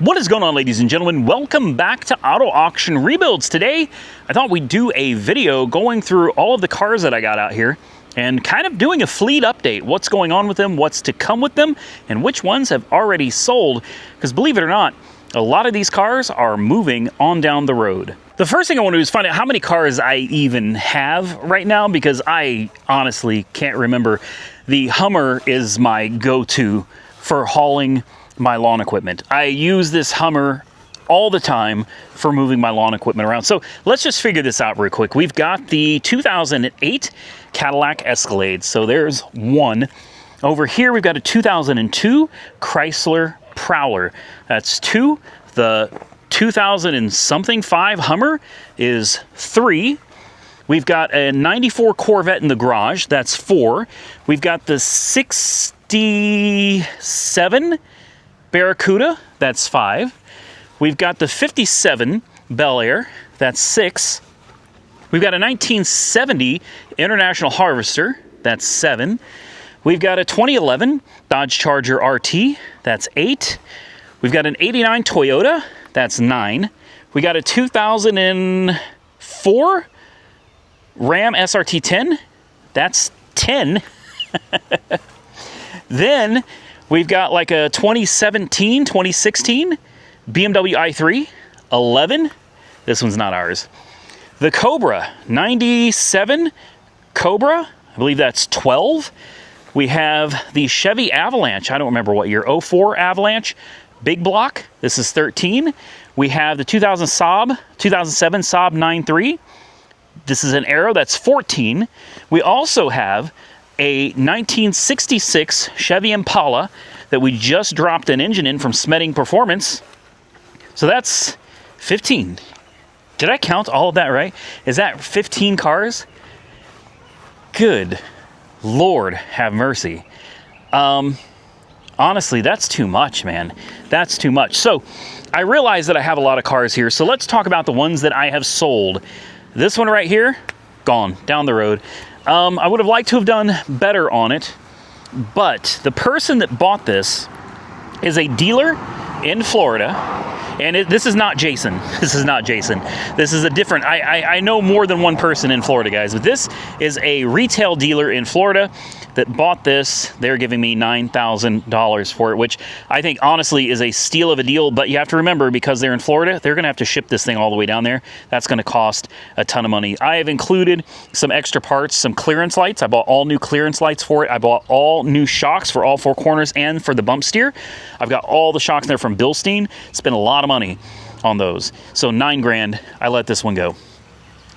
What is going on, ladies and gentlemen? Welcome back to Auto Auction Rebuilds. Today, I thought we'd do a video going through all of the cars that I got out here and kind of doing a fleet update. What's going on with them, what's to come with them, and which ones have already sold. Because believe it or not, a lot of these cars are moving on down the road. The first thing I want to do is find out how many cars I even have right now, because I honestly can't remember. The Hummer is my go-to for hauling my lawn equipment. I use this Hummer all the time for moving my lawn equipment around. So let's just figure this out real quick. We've got the 2008 Cadillac Escalade. So there's one. Over here, we've got a 2002 Chrysler Prowler. That's two. The 2000 and something 5 Hummer is 3. We've got a 94 Corvette in the garage. That's 4. We've got the 67 Barracuda, that's 5. We've got the 57 Bel Air, that's 6. We've got a 1970 International Harvester, that's 7. We've got a 2011 Dodge Charger RT, that's 8. We've got an 89 Toyota, that's 9. We got a 2004 Ram SRT 10, that's 10. Then we've got like a 2016 BMW i3, 11. This one's not ours. The Cobra, 97 Cobra, I believe that's 12. We have the Chevy Avalanche, I don't remember what year, 04 Avalanche, big block, this is 13. We have the 2007 Saab 9.3. This is an Arrow, that's 14. We also have a 1966 Chevy Impala that we just dropped an engine in from Smedding Performance. So that's 15. Did I count all of that right? Is that 15 cars? Good Lord, have mercy. Honestly, that's too much, man. That's too much. So I realize that I have a lot of cars here. So let's talk about the ones that I have sold. This one right here, gone, down the road. I would have liked to have done better on it, but the person that bought this is a dealer in Florida, and this is not Jason. This is not Jason. This is a different, I know more than one person in Florida, guys, but this is a retail dealer in Florida that bought this. They're giving me $9,000 for it, which I think honestly is a steal of a deal. But you have to remember, because they're in Florida, they're going to have to ship this thing all the way down there. That's going to cost a ton of money. I have included some extra parts, some clearance lights. I bought all new clearance lights for it. I bought all new shocks for all 4 corners and for the bump steer. I've got all the shocks there from Bilstein. Spent a lot of money on those. So $9 grand, I let this one go.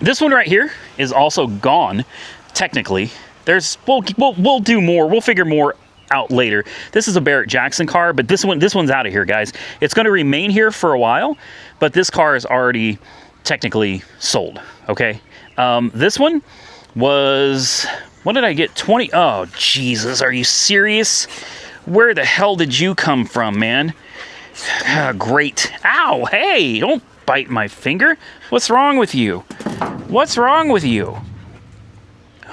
This one right here is also gone, technically. We'll do more. We'll figure more out later. This is a Barrett Jackson car, but this one's out of here, guys. It's going to remain here for a while, but this car is already technically sold. Okay. This one was, what did I get? 20. Oh, Jesus. Are you serious? Where the hell did you come from, man? Great. Ow. Hey, don't bite my finger. What's wrong with you? What's wrong with you?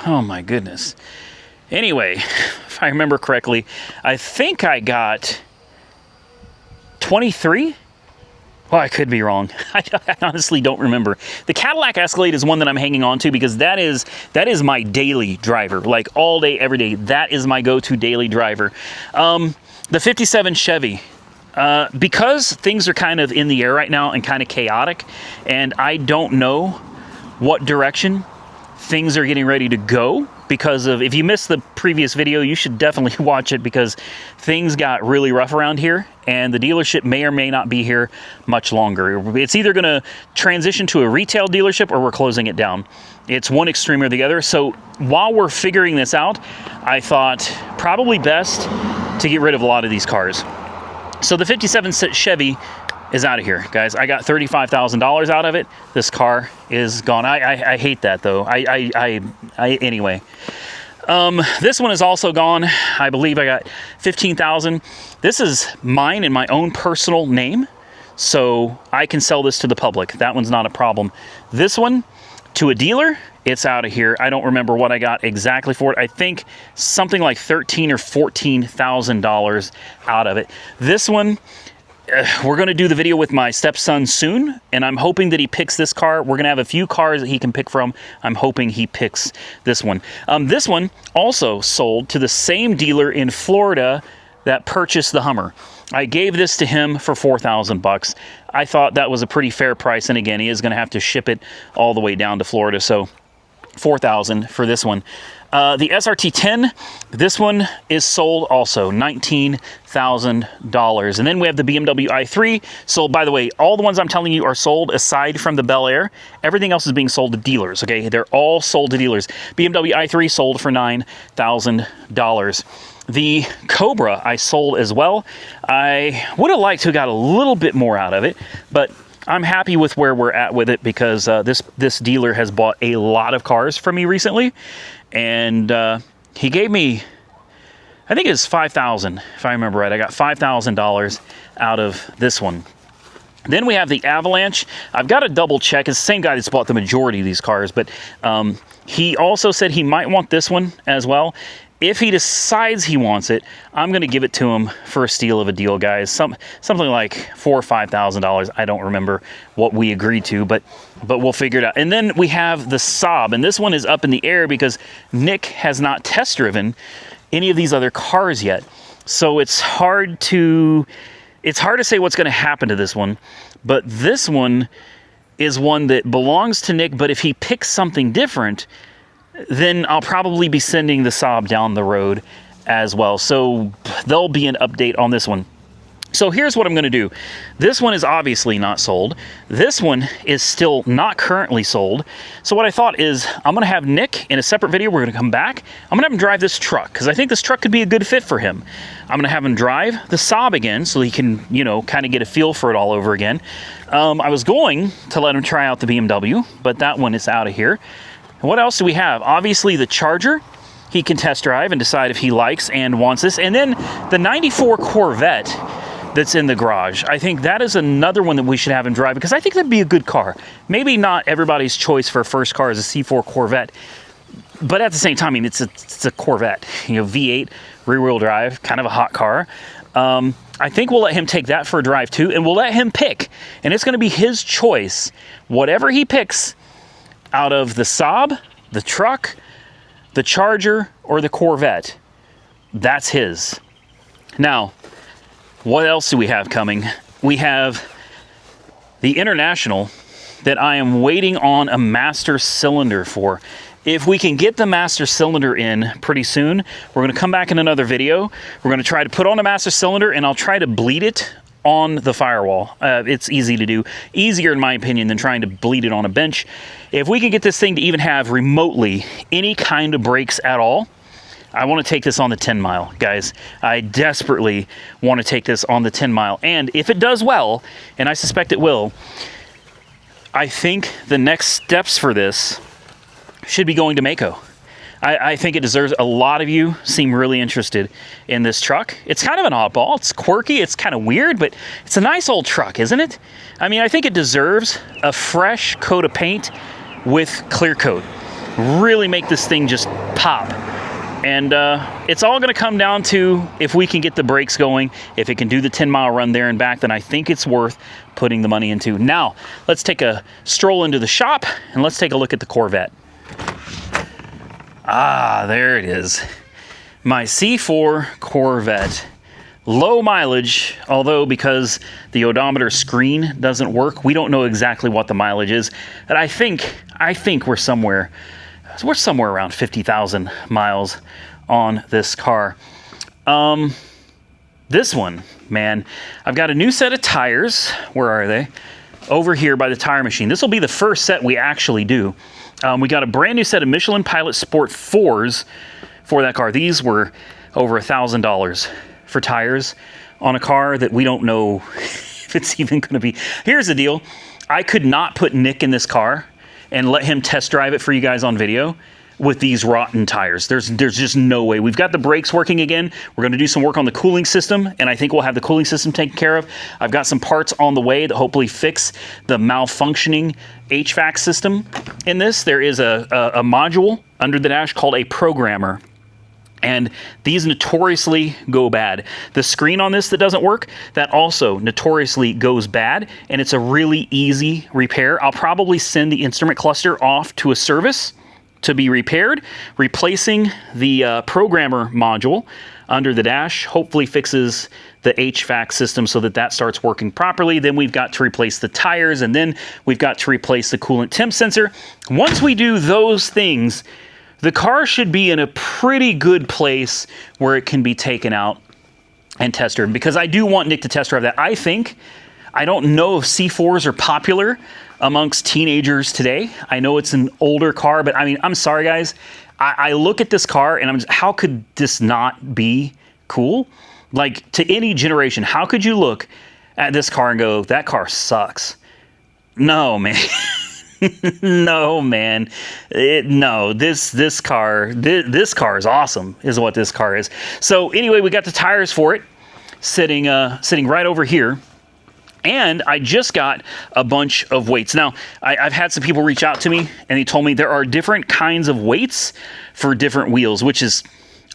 Oh my goodness. Anyway, if I remember correctly, I think I got 23. Well, I could be wrong. I honestly don't remember. The Cadillac Escalade is one that I'm hanging on to because that is my daily driver. Like all day, every day. That is my go-to daily driver. The 57 Chevy. Because things are kind of in the air right now and kind of chaotic, and I don't know what direction things are getting ready to go, because of, if you missed the previous video, you should definitely watch it, because things got really rough around here and the dealership may or may not be here much longer. It's either going to transition to a retail dealership or we're closing it down. It's one extreme or the other. So while we're figuring this out, I thought probably best to get rid of a lot of these cars. So the 57 Chevy is out of here, guys. I got $35,000 out of it. This car is gone. I hate that though. Anyway. This one is also gone. I believe I got $15,000. This is mine in my own personal name, so I can sell this to the public. That one's not a problem. This one, to a dealer, it's out of here. I don't remember what I got exactly for it. I think something like $13,000 or $14,000 out of it. This one, we're going to do the video with my stepson soon, and I'm hoping that he picks this car. We're going to have a few cars that he can pick from. I'm hoping he picks this one. This one also sold to the same dealer in Florida that purchased the Hummer. I gave this to him for $4,000. I thought that was a pretty fair price, and again, he is going to have to ship it all the way down to Florida, so $4,000 for this one. The SRT10, this one is sold also, $19,000. And then we have the BMW i3, sold, by the way, all the ones I'm telling you are sold aside from the Bel Air. Everything else is being sold to dealers, okay? They're all sold to dealers. BMW i3 sold for $9,000. The Cobra I sold as well. I would have liked to have got a little bit more out of it, but I'm happy with where we're at with it because this dealer has bought a lot of cars from me recently, and he gave me, I think it's $5,000 if I remember right. I got $5,000 out of this one. Then we have the Avalanche. I've got to double check. It's the same guy that's bought the majority of these cars, but he also said he might want this one as well. If he decides he wants it, I'm going to give it to him for a steal of a deal, guys. Something like $4,000 or $5,000. I don't remember what we agreed to, but we'll figure it out. And then we have the Saab, and this one is up in the air because Nick has not test driven any of these other cars yet. So it's hard to say what's going to happen to this one. But this one is one that belongs to Nick, but if he picks something different, then I'll probably be sending the Saab down the road as well. So there'll be an update on this one. So here's what I'm going to do. This one is obviously not sold. This one is still not currently sold. So what I thought is I'm going to have Nick in a separate video. We're going to come back. I'm going to have him drive this truck because I think this truck could be a good fit for him. I'm going to have him drive the Saab again so he can, you know, kind of get a feel for it all over again. I was going to let him try out the BMW, but that one is out of here. And what else do we have? Obviously the Charger. He can test drive and decide if he likes and wants this. And then the 94 Corvette that's in the garage. I think that is another one that we should have him drive because I think that'd be a good car. Maybe not everybody's choice for a first car is a C4 Corvette, but at the same time, I mean, it's a Corvette, you know, V8, rear-wheel drive, kind of a hot car. I think we'll let him take that for a drive too, and we'll let him pick. And it's going to be his choice, whatever he picks out of the Saab, the truck, the Charger, or the Corvette. That's his. Now, what else do we have coming? We have the International that I am waiting on a master cylinder for. If we can get the master cylinder in pretty soon, we're going to come back in another video. We're going to try to put on a master cylinder, and I'll try to bleed it on the firewall. It's easy to do. Easier, in my opinion, than trying to bleed it on a bench. If we can get this thing to even have remotely any kind of brakes at all, I want to take this on the 10 mile, guys. I desperately want to take this on the 10 mile. And if it does well, and I suspect it will, I think the next steps for this should be going to Mako. I think it deserves. A lot of you seem really interested in this truck. It's kind of an oddball. It's quirky. It's kind of weird, but it's a nice old truck, isn't it? I mean, I think it deserves a fresh coat of paint with clear coat. Really make this thing just pop. And it's all going to come down to if we can get the brakes going. If it can do the 10-mile run there and back, then I think it's worth putting the money into. Now, let's take a stroll into the shop, and let's take a look at the Corvette. Ah, there it is. My C4 Corvette. Low mileage, although because the odometer screen doesn't work, we don't know exactly what the mileage is. And I think we're somewhere around 50,000 miles on this car. This one, man, I've got a new set of tires. Where are they? Over here by the tire machine. This will be the first set we actually do. We got a brand new set of Michelin Pilot Sport 4s for that car. These were over $1,000 for tires on a car that we don't know if it's even going to be. Here's the deal. I could not put Nick in this car and let him test drive it for you guys on video with these rotten tires. There's just no way. We've got the brakes working again. We're going to do some work on the cooling system, and I think we'll have the cooling system taken care of. I've got some parts on the way that hopefully fix the malfunctioning HVAC system in this. There is a module under the dash called a programmer. And these notoriously go bad. The screen on this that doesn't work, that also notoriously goes bad, and it's a really easy repair. I'll probably send the instrument cluster off to a service to be repaired. Replacing the programmer module under the dash hopefully fixes the HVAC system so that that starts working properly. Then we've got to replace the tires, and then we've got to replace the coolant temp sensor. Once we do those things, the car should be in a pretty good place where it can be taken out and test driven, because I do want Nick to test drive that. I don't know if C4s are popular amongst teenagers today. I know it's an older car, but I mean, I'm sorry guys. I look at this car and I'm just, how could this not be cool? Like, to any generation, how could you look at this car and go, that car sucks? No, man. No, man. This car is awesome, is what this car is. So anyway, we got the tires for it sitting right over here. And I just got a bunch of weights. Now, I've had some people reach out to me, and they told me there are different kinds of weights for different wheels, which is,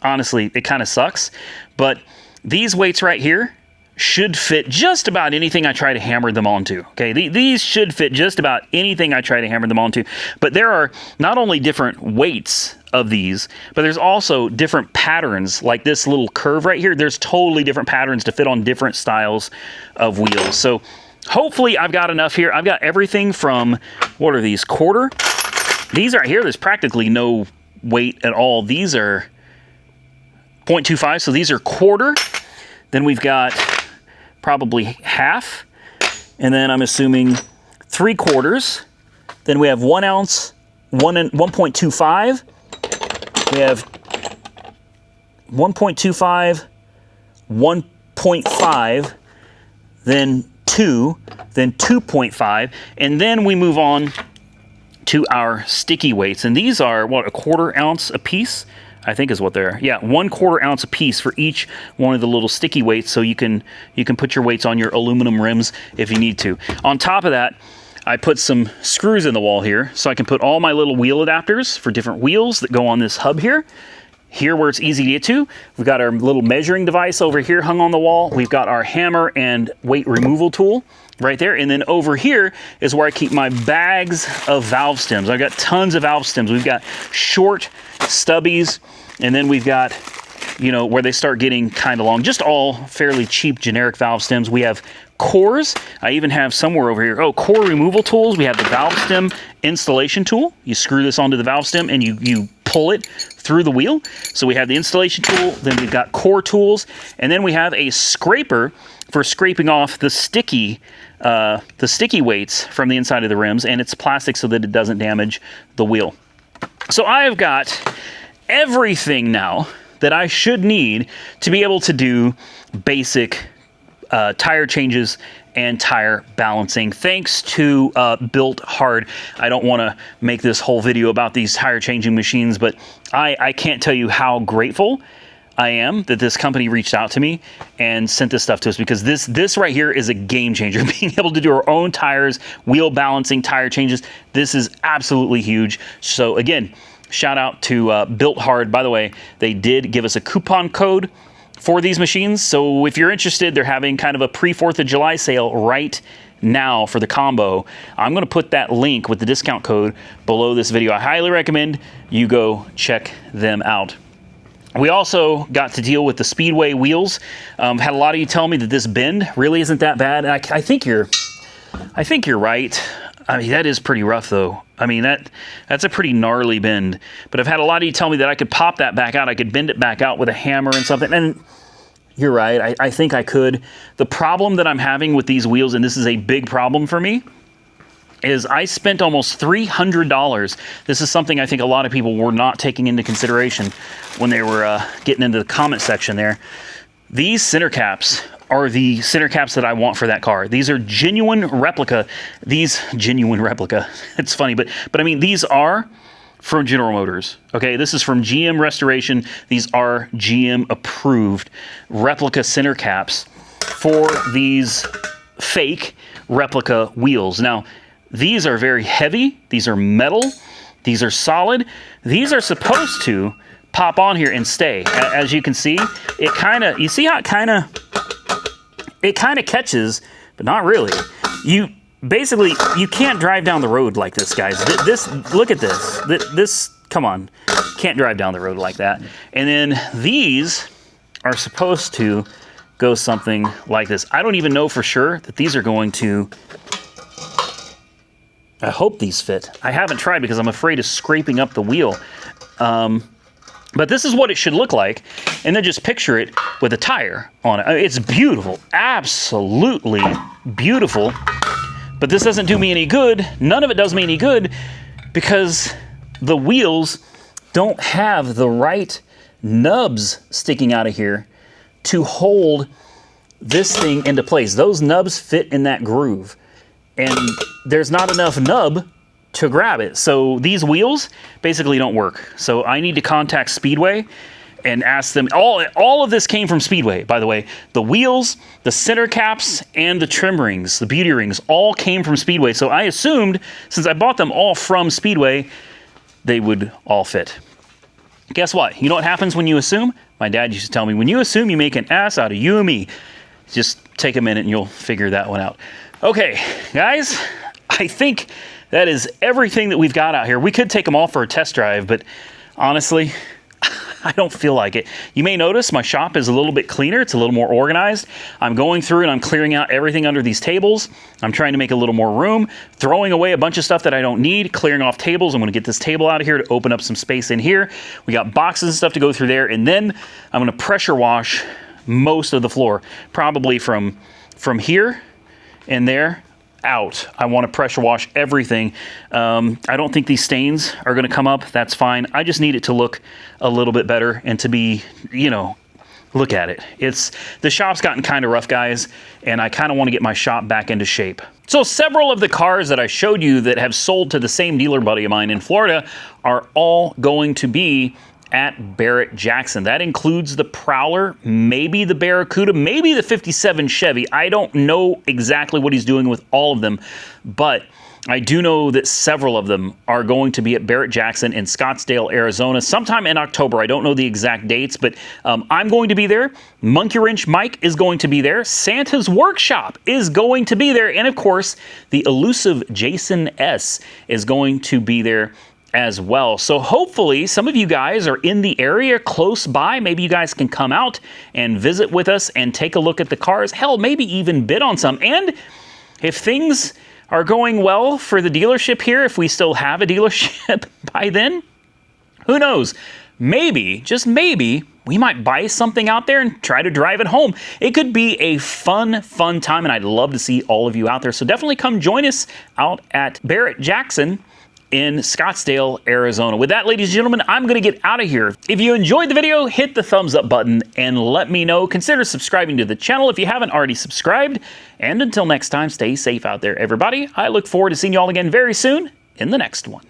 honestly, it kind of sucks. But these weights right here should fit just about anything I try to hammer them onto. Okay, these should fit just about anything I try to hammer them onto. But there are not only different weights of these, but there's also different patterns. Like this little curve right here, there's totally different patterns to fit on different styles of wheels. So hopefully I've got enough here. I've got everything from, what are these, quarter? These right here, there's practically no weight at all. These are 0.25, so these are quarter. Then we've got probably half, and then I'm assuming 3/4. Then we have 1 ounce, 1.25. We have 1.25, 1.5, then 2, then 2.5, and then we move on to our sticky weights, and these are what, 1/4 ounce a piece, I think is what they're, yeah, 1/4 ounce a piece for each one of the little sticky weights, so you can put your weights on your aluminum rims if you need to. On top of that, I put some screws in the wall here, so I can put all my little wheel adapters for different wheels that go on this hub here. Here where it's easy to get to, we've got our little measuring device over here hung on the wall. We've got our hammer and weight removal tool right there. And then over here is where I keep my bags of valve stems. I've got tons of valve stems. We've got short stubbies, and then we've got, you know, where they start getting kind of long, just all fairly cheap generic valve stems. We have cores. I even have somewhere over here, oh, core removal tools. We have the valve stem installation tool. You screw this onto the valve stem and you pull it through the wheel. So we have the installation tool, then we've got core tools, and then we have a scraper for scraping off the sticky weights from the inside of the rims, and it's plastic so that it doesn't damage the wheel. So I have got everything now that I should need to be able to do basic tire changes and tire balancing, thanks to Built Hard. I don't want to make this whole video about these tire changing machines, but I can't tell you how grateful I am that this company reached out to me and sent this stuff to us, because this right here is a game changer. Being able to do our own tires, wheel balancing, tire changes, this is absolutely huge. So again, shout out to Built Hard. By the way, they did give us a coupon code for these machines. So if you're interested, they're having kind of a pre-4th of July sale right now for the combo. I'm going to put that link with the discount code below this video. I highly recommend you go check them out. We also got to deal with the Speedway wheels. Had a lot of you tell me that this bend really isn't that bad. And I think you're right. I mean, that is pretty rough though. I mean, that's a pretty gnarly bend. But I've had a lot of you tell me that I could pop that back out. I could bend it back out with a hammer and something. And you're right. I think I could. The problem that I'm having with these wheels, and this is a big problem for me, is I spent almost $300. This is something I think a lot of people were not taking into consideration when they were getting into the comment section there. These center caps are the center caps that I want for that car. These are genuine replica. It's funny, but I mean, these are from General Motors. Okay, this is from GM Restoration. These are GM approved replica center caps for these fake replica wheels. Now, these are very heavy. These are metal. These are solid. These are supposed to pop on here and stay. As you can see, it kind of, you see how it kind of catches, but not really. You basically, you can't drive down the road like this, guys. This, look at this. This, come on, can't drive down the road like that. And then these are supposed to go something like this. I don't even know for sure that these are going to, I hope these fit. I haven't tried because I'm afraid of scraping up the wheel. But this is what it should look like. And then just picture it with a tire on it. It's beautiful, absolutely beautiful. But this doesn't do me any good. None of it does me any good because the wheels don't have the right nubs sticking out of here to hold this thing into place. Those nubs fit in that groove, and there's not enough nub to grab it. So these wheels basically don't work. So I need to contact Speedway and ask them. All of this came from Speedway, by the way. The wheels, the center caps, and the trim rings, the beauty rings, all came from Speedway. So I assumed, since I bought them all from Speedway, they would all fit. Guess what? You know what happens when you assume? My dad used to tell me, when you assume, you make an ass out of you and me. Just take a minute and you'll figure that one out. Okay, guys, I think that is everything that we've got out here. We could take them all for a test drive, but honestly, I don't feel like it. You may notice my shop is a little bit cleaner. It's a little more organized. I'm going through and I'm clearing out everything under these tables. I'm trying to make a little more room, throwing away a bunch of stuff that I don't need, clearing off tables. I'm going to get this table out of here to open up some space in here. We got boxes and stuff to go through there. And then I'm going to pressure wash most of the floor, probably from here and there out. I want to pressure wash everything. I don't think these stains are going to come up. That's fine. I just need it to look a little bit better and to be, you know, look at it. The shop's gotten kind of rough, guys, and I kind of want to get my shop back into shape. So several of the cars that I showed you that have sold to the same dealer buddy of mine in Florida are all going to be at Barrett-Jackson. That includes the Prowler, maybe the Barracuda, maybe the 57 Chevy. I don't know exactly what he's doing with all of them, but I do know that several of them are going to be at Barrett-Jackson in Scottsdale, Arizona, sometime in October. I don't know the exact dates, but I'm going to be there. Monkey Wrench Mike is going to be there. Santa's Workshop is going to be there. And of course, the elusive Jason S. is going to be there as well. So hopefully some of you guys are in the area close by. Maybe you guys can come out and visit with us and take a look at the cars. Hell, maybe even bid on some. And if things are going well for the dealership here, if we still have a dealership by then, who knows? Maybe, just maybe, we might buy something out there and try to drive it home. It could be a fun time, and I'd love to see all of you out there. So definitely come join us out at Barrett-Jackson in Scottsdale, Arizona. With that, ladies and gentlemen, I'm going to get out of here. If you enjoyed the video, hit the thumbs up button and let me know. Consider subscribing to the channel if you haven't already subscribed. And until next time, stay safe out there, everybody. I look forward to seeing you all again very soon in the next one.